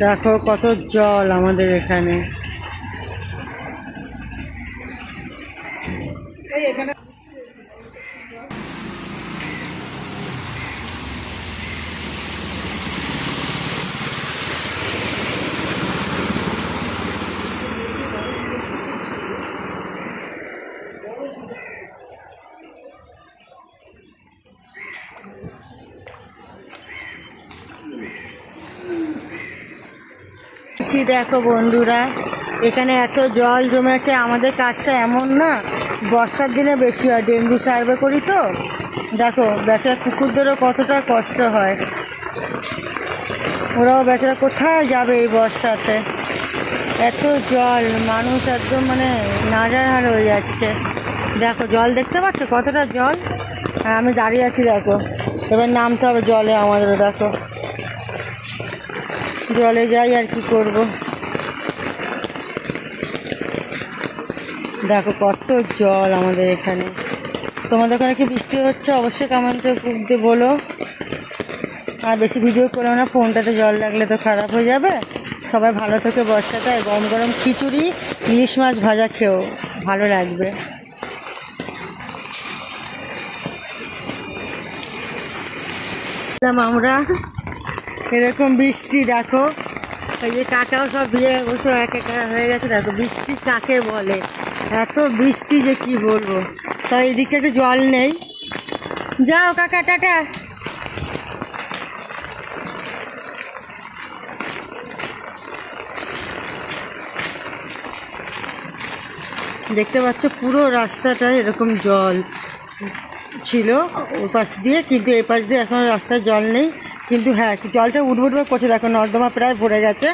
দেখো কত জল আমাদের এখানে। দেখো বন্ধুরা, এখানে এত জল জমেছে। আমাদের কাজটা এমন না, বর্ষার দিনে বেশি হয়, ডেঙ্গু সার্ভে করি তো। দেখো বেচারা কুকুরদেরও কতটা কষ্ট হয়, ওরাও বেচারা কোথায় যাবে এই বর্ষাতে। এত জল, মানুষ একদম মানে নাজাহাল হয়ে যাচ্ছে। দেখো জল দেখতে পাচ্ছ কতটা জল, আর আমি দাঁড়িয়ে আছি। দেখো এবার নামতে হবে জলে আমাদেরও। দেখো জলে যাই আর কি করব। দেখো কত জল আমাদের এখানে। তোমাদের ওখানে কি বৃষ্টি হচ্ছে অবশ্যই কমেন্টে দিয়ে বলো। আর বেশি ভিডিও করো না, ফোনটাতে জল লাগলে তো খারাপ হয়ে যাবে। সবাই ভালো থেকে বর্ষাটায় গরম গরম খিচুড়ি, ইলিশ মাছ ভাজা খেও, ভালো লাগবে। আমরা এরকম বৃষ্টি, দেখো এই যে কাকাও সব ভিজে বসে একা হয়ে গেছে। দেখো বৃষ্টি কাকে বলে, এত বৃষ্টি যে কি বলবো। তাই এদিকটা একটু জল নেই। যাও কাকা, টাটা। দেখতে পাচ্ছ পুরো রাস্তাটায় এরকম জল ছিল ওর পাশ দিয়ে, কিন্তু এই পাশ দিয়ে এখন রাস্তায় জল নেই। কিন্তু হ্যাঁ, জলটা উঠবুটবে করছে। দেখো নর্দমা প্রায় ভরে গেছে।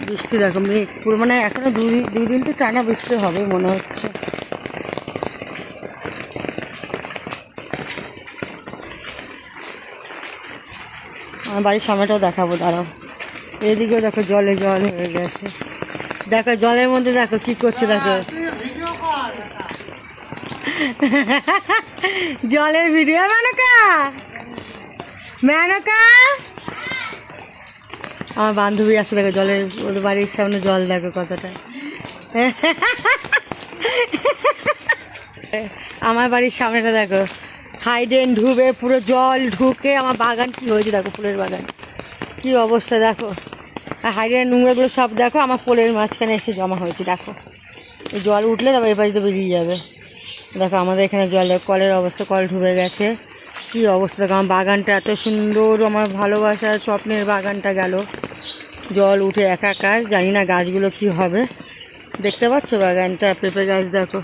বৃষ্টি দেখো মেঘ পুরো, মানে এখনো দুই দিন তো টানা বৃষ্টি হবে মনে হচ্ছে। আমার বাড়ির সামনেটাও দেখাবো, দাঁড়াও। এদিকেও দেখো জলে জল হয়ে গেছে। দেখো জলের মধ্যে দেখো কি করছে। দেখো জলের ভিডিও। মেনকা, মেনকা, আমার বান্ধবী আছে। দেখো জলের, ওর বাড়ির সামনে জল দেখো কতটা। আমার বাড়ির সামনেটা দেখো হাইডেন ঢুবে পুরো জল ঢুকে আমার বাগান কি হয়েছে। দেখো ফুলের বাগান কি অবস্থা। দেখো আর হাইডেন নোংরাগুলো সব দেখো আমার পোলের মাঝখানে এসে জমা হয়েছে। দেখো এই জল উঠলে তারপর এই পাশে বেরিয়ে যাবে। দেখো আমাদের এখানে জল, কলের অবস্থা, কল ঢুবে গেছে। কি অবস্থা দেখো, আমার বাগানটা এত সুন্দর, আমার ভালোবাসার স্বপ্নের বাগানটা গেল জল উঠে একাকার। জানি না গাছগুলো কি হবে। দেখতে পাচ্ছ বাগানটা, পেঁপে গাছ দেখো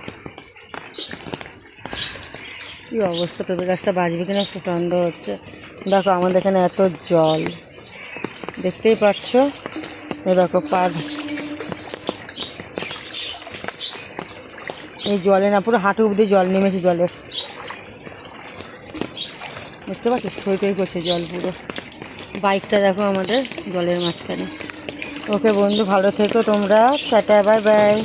কি অবস্থা। পেঁপে গাছটা বাঁচবে কিনা খুব সন্দেহ হচ্ছে। দেখো আমাদের এখানে এত জল, দেখতেই পাচ্ছ। দেখো পাড়, এই জলে না পুরো হাঁটু অবধি জল নেমেছে। জলে দেখতে পাচ্ছ থই থই করছে জল পুরো। বাইকটা দেখো আমাদের জলের মাঝখানে। ওকে বন্ধু, ভালো থেকো তোমরা, টাটা, বাই বাই।